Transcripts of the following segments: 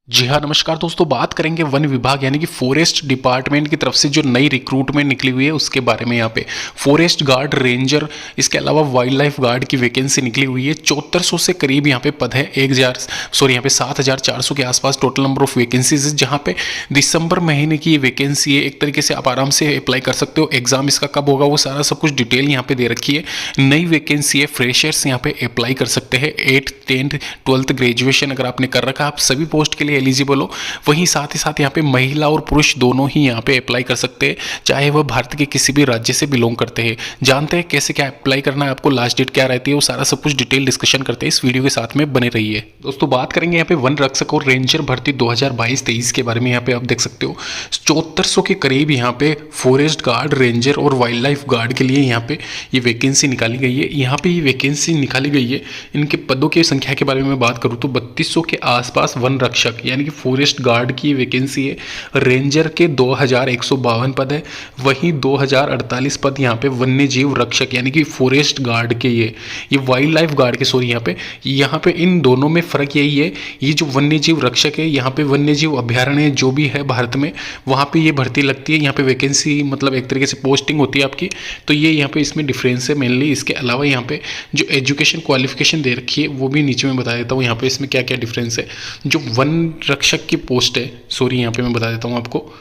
जी हाँ, नमस्कार दोस्तों। बात करेंगे वन विभाग यानी कि फॉरेस्ट डिपार्टमेंट की तरफ से जो नई रिक्रूटमेंट निकली हुई है उसके बारे में। यहाँ पे फॉरेस्ट गार्ड, रेंजर, इसके अलावा वाइल्ड लाइफ गार्ड की वैकेंसी निकली हुई है। 7400 से करीब यहाँ पे पद है। 7400 के आसपास टोटल नंबर ऑफ वैकेंसीज है, जहाँ पे दिसंबर महीने की ये वैकेंसी है। एक तरीके से आप आराम से अप्लाई कर सकते हो। एग्जाम इसका कब होगा वो सारा सब कुछ डिटेल यहाँ पे दे रखी है। नई वैकेंसी है, फ्रेशर्स यहाँ पे अप्लाई कर सकते हैं। 8th 10th 12th ग्रेजुएशन अगर आपने कर रखा, आप सभी पोस्ट के लिए एलिजिबल हो। वहीं साथ ही साथ यहाँ पे महिला और पुरुष दोनों ही यहाँ पे अप्लाई कर सकते हैं, चाहे वह भारत के किसी भी राज्य से बिलोंग करते हैं। जानते हैं कैसे क्या अप्लाई करना है, आपको लास्ट डेट क्या रहती है, वो सारा सब कुछ डिटेल डिस्कशन करते हैं। इस वीडियो के साथ में बने रहिए दोस्तों। बात करेंगे यहाँ पे वन रक्षक और रेंजर भर्ती 2022-23 के बारे में। यहाँ पे आप देख सकते हो 7400 के करीब यहाँ पे फॉरेस्ट गार्ड, रेंजर और वाइल्ड लाइफ गार्ड के लिए यहाँ पे ये वैकेंसी निकाली गई है। यहाँ पे ये वैकेंसी निकाली गई है। इनके पदों की संख्या के बारे में बात करूँ तो 3200 के आसपास वन रक्षक यानी कि फॉरेस्ट गार्ड की वैकेंसी है। रेंजर के 2152 पद है। वहीं 2048 पद यहाँ पे वन्य जीव रक्षक यानी कि फॉरेस्ट गार्ड के ये वाइल्ड लाइफ गार्ड के, सॉरी, यहाँ पे इन दोनों में फ़र्क यही है। ये जो वन्य जीव रक्षक है, यहाँ पे वन्य जीव अभ्यारण्य जो भी है भारत में, वहाँ पे ये भर्ती लगती है। यहाँ पे वैकेंसी मतलब एक तरीके से पोस्टिंग होती है आपकी। तो ये यहाँ पे इसमें डिफरेंस है मेनली। इसके अलावा यहाँ पे जो एजुकेशन क्वालिफिकेशन दे रखी है वो भी नीचे में बता देता हूँ यहाँ पे इसमें क्या क्या डिफरेंस है। जो वन रक्षक की पोस्ट है, सॉरी, यहाँ पे मैं बता देता हूँ आपको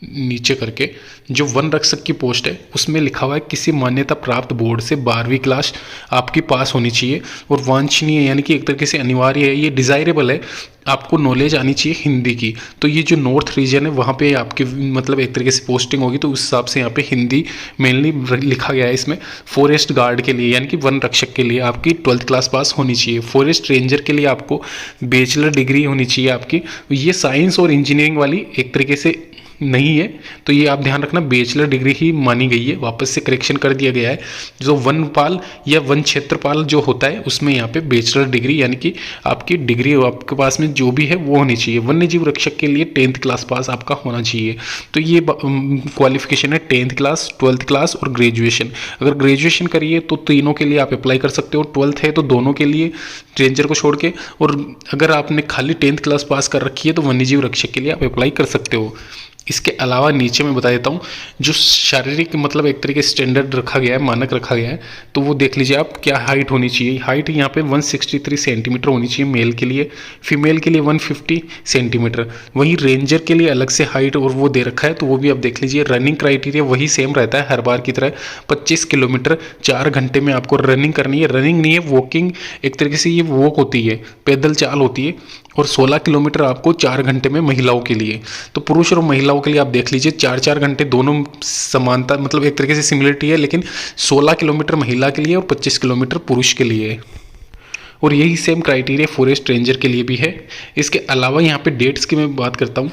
नीचे करके। जो वन रक्षक की पोस्ट है उसमें लिखा हुआ है किसी मान्यता प्राप्त बोर्ड से 12वीं क्लास आपकी पास होनी चाहिए और वांछनीय यानी कि एक तरीके से अनिवार्य है, ये डिज़ायरेबल है, आपको नॉलेज आनी चाहिए हिंदी की। तो ये जो नॉर्थ रीजन है वहाँ पे आपकी मतलब एक तरीके से पोस्टिंग होगी, तो उस हिसाब से यहाँ पे हिंदी मेनली लिखा गया है इसमें। फॉरेस्ट गार्ड के लिए यानी कि वन रक्षक के लिए आपकी 12th क्लास पास होनी चाहिए। फॉरेस्ट रेंजर के लिए आपको बैचलर डिग्री होनी चाहिए आपकी। ये साइंस और इंजीनियरिंग वाली एक तरीके से नहीं है, तो ये आप ध्यान रखना, बैचलर डिग्री ही मानी गई है। वापस से करेक्शन कर दिया गया है। जो वनपाल या वन क्षेत्रपाल जो होता है उसमें यहाँ पे बैचलर डिग्री यानी कि आपकी डिग्री आपके पास में जो भी है वो होनी चाहिए। वन्य जीव रक्षक के लिए 10th क्लास पास आपका होना चाहिए। तो ये क्वालिफिकेशन है 10th क्लास, 12th क्लास और ग्रेजुएशन। अगर ग्रेजुएशन करिए तो तीनों के लिए आप अप्लाई कर सकते हो। 12th है तो दोनों के लिए, रेंजर को छोड़ के। और अगर आपने खाली 10th क्लास पास कर रखी है तो वन्य जीव रक्षक के लिए आप अप्लाई कर सकते हो। इसके अलावा नीचे मैं बता देता हूँ जो शारीरिक मतलब एक तरीके से स्टैंडर्ड रखा गया है, मानक रखा गया है, तो वो देख लीजिए आप क्या हाइट होनी चाहिए। हाइट यहाँ पे 163 सेंटीमीटर होनी चाहिए मेल के लिए, फीमेल के लिए 150 सेंटीमीटर। वहीं रेंजर के लिए अलग से हाइट और वो दे रखा है, तो वो भी आप देख लीजिए। रनिंग क्राइटेरिया वही सेम रहता है हर बार की तरह। 25 किलोमीटर 4 घंटे में आपको रनिंग करनी है। रनिंग नहीं है, वॉकिंग, एक तरीके से ये वॉक होती है, पैदल चाल होती है। और 16 किलोमीटर आपको 4 घंटे में महिलाओं के लिए। तो पुरुष और महिलाओं के लिए आप देख लीजिए 4-4 घंटे दोनों समानता मतलब एक तरीके से सिमिलरिटी है, लेकिन 16 किलोमीटर महिला के लिए और 25 किलोमीटर पुरुष के लिए। और यही सेम क्राइटेरिया फॉरेस्ट रेंजर के लिए भी है। इसके अलावा यहाँ पे डेट्स की मैं बात करता हूँ।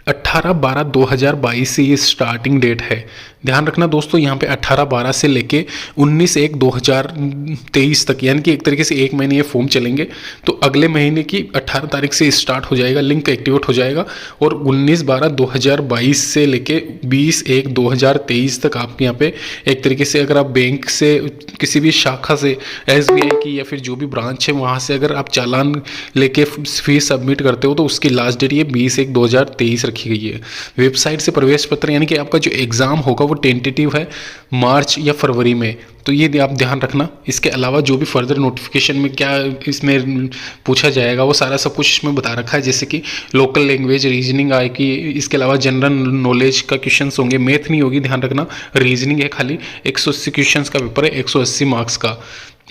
18/12/2022 से ये स्टार्टिंग डेट है। ध्यान रखना दोस्तों, यहाँ पे 18/12 से लेके 19/1/2023 तक, यानी कि एक तरीके से एक महीने ये फॉर्म चलेंगे। तो अगले महीने की 18 तारीख से स्टार्ट हो जाएगा, लिंक एक्टिवेट हो जाएगा। और 19/12/2022 से लेके 20/1/2023 तक आपके यहाँ पे एक तरीके से अगर आप बैंक से किसी भी शाखा से, SBI की या फिर जो भी ब्रांच है वहाँ से अगर आप चालान लेके फीस सबमिट करते हो तो उसकी लास्ट डेट ये 20/1/2023 रखी गई है। वेबसाइट से प्रवेश पत्र यानी कि आपका जो एग्ज़ाम होगा वो टेंटेटिव है मार्च या फरवरी में, तो ये आप ध्यान रखना। इसके अलावा जो भी फर्दर नोटिफिकेशन में क्या इसमें पूछा जाएगा वो सारा सब कुछ इसमें बता रखा है, जैसे कि लोकल लैंग्वेज, रीजनिंग आएगी। इसके अलावा जनरल नॉलेज का क्वेश्चंस होंगे, मैथ नहीं होगी, ध्यान रखना। रीजनिंग है खाली, 180 क्वेश्चंस का पेपर है, 180 मार्क्स का।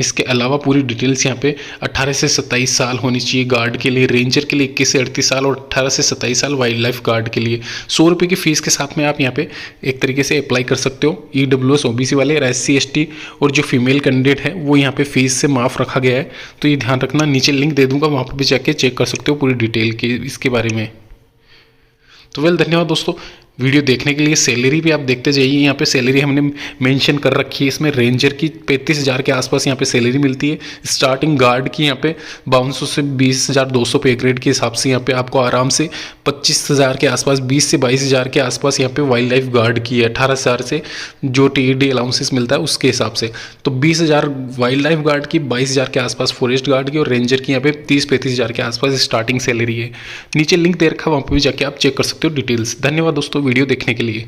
इसके अलावा पूरी डिटेल्स यहाँ पे 18 से 27 साल होनी चाहिए गार्ड के लिए, रेंजर के लिए 21 से 38 साल और 18 से 27 साल वाइल्ड लाइफ गार्ड के लिए। 100 रुपये की फीस के साथ में आप यहाँ पे एक तरीके से अप्लाई कर सकते हो। EWS OBC वाले और SC ST और जो फीमेल कैंडिडेट है वो यहाँ पे फीस से माफ़ रखा गया है, तो ये ध्यान रखना। नीचे लिंक दे दूंगा, वहाँ पर भी जाके चेक कर सकते हो पूरी डिटेल के इसके बारे में। तो धन्यवाद दोस्तों। वीडियो देखने के लिए। सैलरी भी आप देखते जाइए, यहाँ पे सैलरी हमने मेंशन कर रखी है। इसमें रेंजर की 35,000 के आसपास यहाँ पे सैलरी मिलती है। स्टार्टिंग गार्ड की यहाँ पे 5200 से 20,200 पे ग्रेड के हिसाब से यहाँ पे आपको आराम से 25,000 के आसपास, 20 से 22,000 के आसपास यहाँ पे वाइल्ड लाइफ गार्ड की है। 18,000 से जो TED अलाउंसेस मिलता है उसके हिसाब से, तो 20,000 वाइल्ड लाइफ गार्ड की, 22,000 के आसपास फॉरेस्ट गार्ड की, और रेंजर की यहाँ पे 30-35,000 के आसपास स्टार्टिंग सैलरी है। नीचे लिंक दे रखा है, वहाँ पे भी जाके आप चेक कर सकते हो डिटेल्स। धन्यवाद दोस्तों वीडियो देखने के लिए।